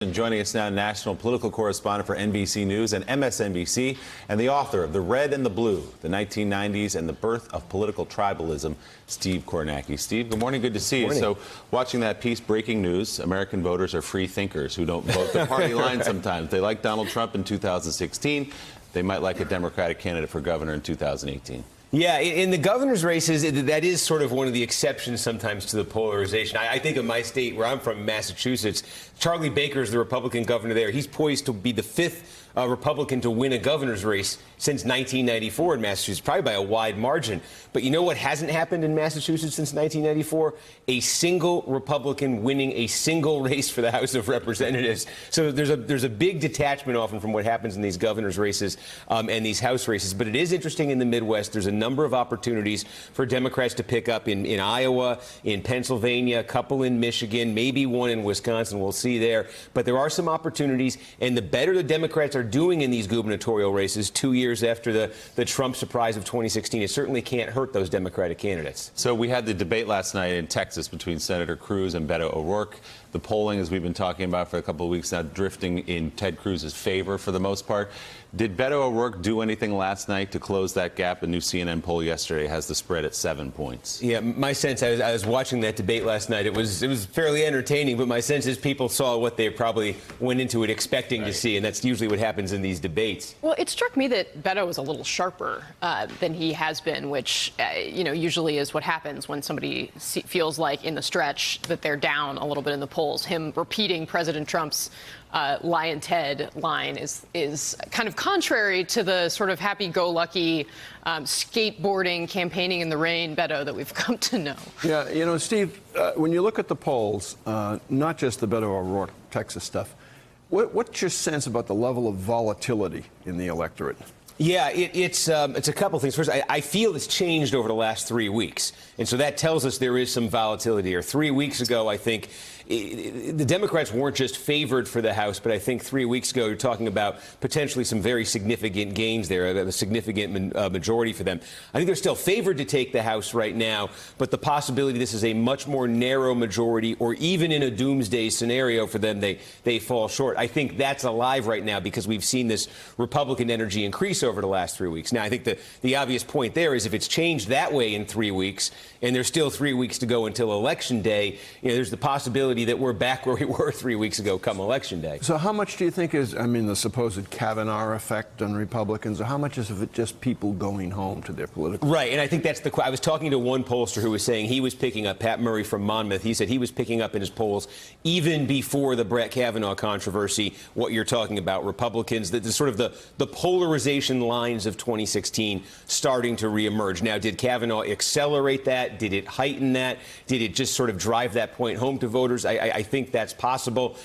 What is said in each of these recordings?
And joining us now, national political correspondent for NBC News and MSNBC, and the author of The Red and the Blue, the 1990s and the Birth of Political Tribalism, Steve Kornacki. Steve, good morning. Good to see you. So, watching that piece, breaking news, American voters are free thinkers who don't vote the party line sometimes. They like Donald Trump in 2016. They might like a Democratic candidate for governor in 2018. Yeah, in the governor's races, that is sort of one of the exceptions sometimes to the polarization. I think of my state where I'm from, Massachusetts. Charlie Baker is the Republican governor there. He's poised to be the fifth Republican to win a governor's race since 1994 in Massachusetts, probably by a wide margin. But you know what hasn't happened in Massachusetts since 1994? A single Republican winning a single race for the House of Representatives. So there's a big detachment often from what happens in these governor's races and these House races. But it is interesting in the Midwest. There's a number of opportunities for Democrats to pick up in Iowa, in Pennsylvania, a couple in Michigan, maybe one in Wisconsin. We'll see there. But there are some opportunities. And the better the Democrats are doing in these gubernatorial races 2 years after the Trump surprise of 2016, it certainly can't hurt those Democratic candidates. So we had the debate last night in Texas between Senator Cruz and Beto O'Rourke. The polling, as we've been talking about for a couple of weeks now, drifting in Ted Cruz's favor for the most part. Did Beto O'Rourke do anything last night to close that gap? A new CNN poll yesterday has the spread at 7 points. Yeah, my sense, I was watching that debate last night. It was fairly entertaining, but my sense is people saw what they probably went into it expecting to see, and that's usually what happens in these debates. Well, it struck me that Beto was a little sharper than he has been, which, usually is what happens when somebody feels like in the stretch that they're down a little bit in the polls. Him repeating President Trump's lie and Ted line is kind of contrary to the sort of happy-go-lucky skateboarding, campaigning in the rain Beto that we've come to know. Yeah, Steve, when you look at the polls, not just the Beto O'Rourke Texas stuff, what's your sense about the level of volatility in the electorate? Yeah, it's a couple things. First, I feel it's changed over the last 3 weeks. And so that tells us there is some volatility here. 3 weeks ago, I think the Democrats weren't just favored for the House, but I think 3 weeks ago, you're talking about potentially some very significant gains there, a significant majority for them. I think they're still favored to take the House right now, but the possibility this is a much more narrow majority, or even in a doomsday scenario for them, they fall short. I think that's alive right now because we've seen this Republican energy increase over the last 3 weeks. Now, I think the obvious point there is if it's changed that way in 3 weeks, and there's still 3 weeks to go until Election Day, there's the possibility that we're back where we were 3 weeks ago come Election Day. So how much do you think is, the supposed Kavanaugh effect on Republicans, or how much is of it just people going home to their political... Right, and I think that's I was talking to one pollster who was saying he was picking up, Pat Murray from Monmouth, he said he was picking up in his polls even before the Brett Kavanaugh controversy, what you're talking about, Republicans, the sort of the polarization lines of 2016 starting to reemerge. Now, did Kavanaugh accelerate that? Did it heighten that? Did it just sort of drive that point home to voters? I think that's possible.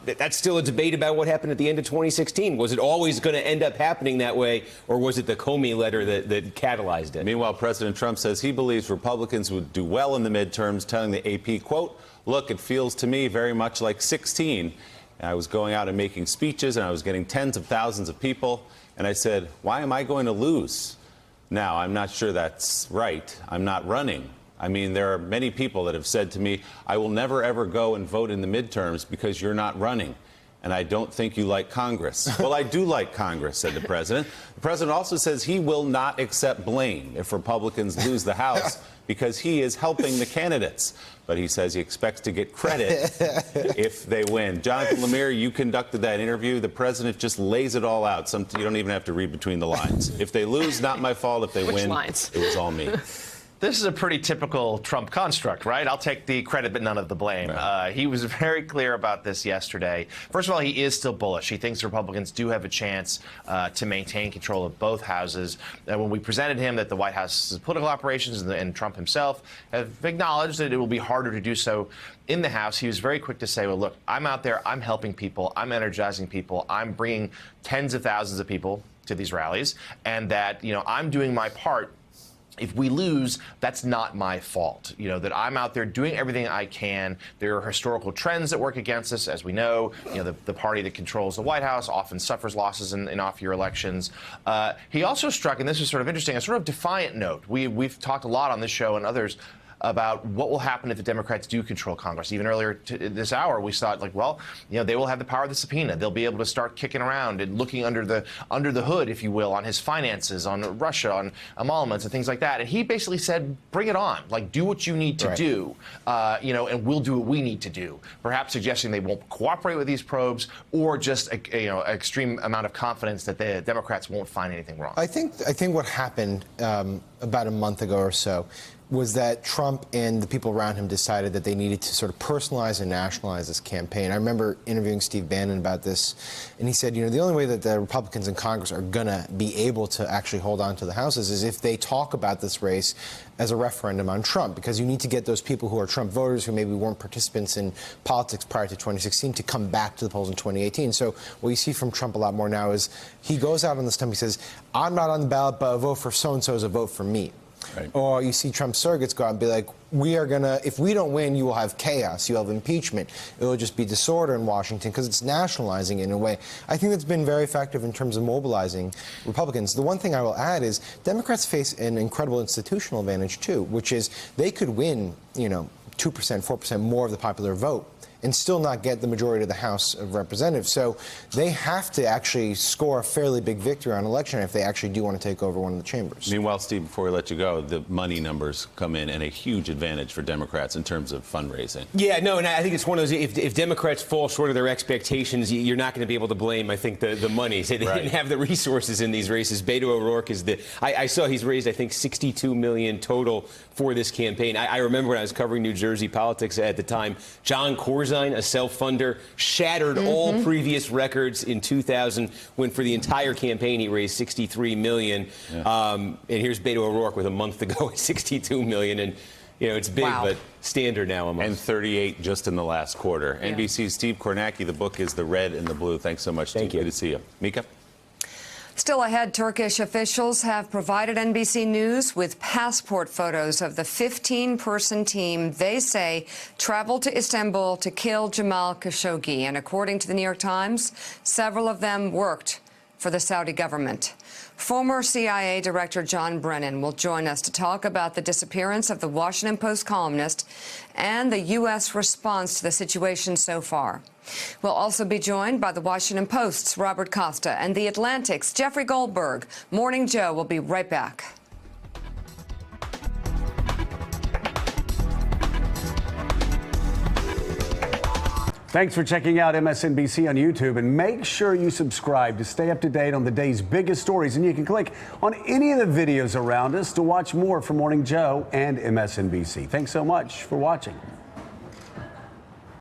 That's still a debate about what happened at the end of 2016. Was it always going to end up happening that way, or was it the Comey letter that catalyzed it? Meanwhile, President Trump says he believes Republicans would do well in the midterms, telling the AP, quote, "Look, it feels to me very much like 16. I was going out and making speeches, and I was getting tens of thousands of people. And I said, why am I going to lose? Now, I'm not sure that's right. I'm not running. There are many people that have said to me, I will never, ever go and vote in the midterms because you're not running. And I don't think you like Congress." Well, I do like Congress, said the president. The president also says he will not accept blame if Republicans lose the House because he is helping the candidates. But he says he expects to get credit if they win. Jonathan Lemire, you conducted that interview. The president just lays it all out. You don't even have to read between the lines. If they lose, not my fault. If they win, lines? It was all me. This is a pretty typical Trump construct, right? I'll take the credit, but none of the blame. Right. He was very clear about this yesterday. First of all, he is still bullish. He thinks Republicans do have a chance to maintain control of both houses. When we presented him that the White House's political operations and Trump himself have acknowledged that it will be harder to do so in the House, he was very quick to say, well, look, I'm out there, I'm helping people, I'm energizing people, I'm bringing tens of thousands of people to these rallies, and that, I'm doing my part. If we lose, that's not my fault. That I'm out there doing everything I can. There are historical trends that work against us, as we know. The party that controls the White House often suffers losses in off-year elections. He also struck, and this is sort of interesting, a sort of defiant note. We've talked a lot on this show and others about what will happen if the Democrats do control Congress. Even earlier this hour, we thought, like, well, they will have the power of the subpoena. They'll be able to start kicking around and looking under the hood, if you will, on his finances, on Russia, on emoluments and things like that. And he basically said, bring it on. Like, do what you need to do, and we'll do what we need to do. Perhaps suggesting they won't cooperate with these probes, or just an extreme amount of confidence that the Democrats won't find anything wrong. I think what happened about a month ago or so was that Trump and the people around him decided that they needed to sort of personalize and nationalize this campaign. I remember interviewing Steve Bannon about this, and he said, the only way that the Republicans in Congress are going to be able to actually hold on to the houses is if they talk about this race as a referendum on Trump, because you need to get those people who are Trump voters who maybe weren't participants in politics prior to 2016 to come back to the polls in 2018. So what you see from Trump a lot more now is he goes out on the stump, he says, I'm not on the ballot, but a vote for so-and-so is a vote for me. Right. Or you see Trump surrogates go out and be like, if we don't win, you will have chaos, you'll have impeachment. It will just be disorder in Washington, because it's nationalizing it in a way. I think that's been very effective in terms of mobilizing Republicans. The one thing I will add is Democrats face an incredible institutional advantage, too, which is they could win, 2%, 4% more of the popular vote and still not get the majority of the House of Representatives. So they have to actually score a fairly big victory on election if they actually do want to take over one of the chambers. Meanwhile, Steve, before we let you go, the money numbers come in and a huge advantage for Democrats in terms of fundraising. Yeah, no, and I think it's one of those, if Democrats fall short of their expectations, you're not going to be able to blame, I think, the money. They didn't have the resources in these races. Beto O'Rourke is I saw he's raised, I think, $62 million total for this campaign. I remember when I was covering New Jersey politics at the time, John Corzine, a self-funder, shattered all previous records in 2000 when for the entire campaign he raised $63 million. Yeah. And here's Beto O'Rourke with a month to go at $62 million. And, it's big, but standard now almost. And 38 just in the last quarter. Yeah. NBC's Steve Kornacki, the book is The Red and the Blue. Thanks so much, Steve. Thank you. Good to see you. Mika? Still ahead, Turkish officials have provided NBC News with passport photos of the 15-person team they say traveled to Istanbul to kill Jamal Khashoggi. And according to the New York Times, several of them worked for the Saudi government. Former CIA Director John Brennan will join us to talk about the disappearance of the Washington Post columnist and the U.S. response to the situation so far. We'll also be joined by the Washington Post's Robert Costa and the Atlantic's Jeffrey Goldberg. Morning Joe will be right back. Thanks for checking out MSNBC on YouTube, and make sure you subscribe to stay up to date on the day's biggest stories. And you can click on any of the videos around us to watch more from Morning Joe and MSNBC. Thanks so much for watching.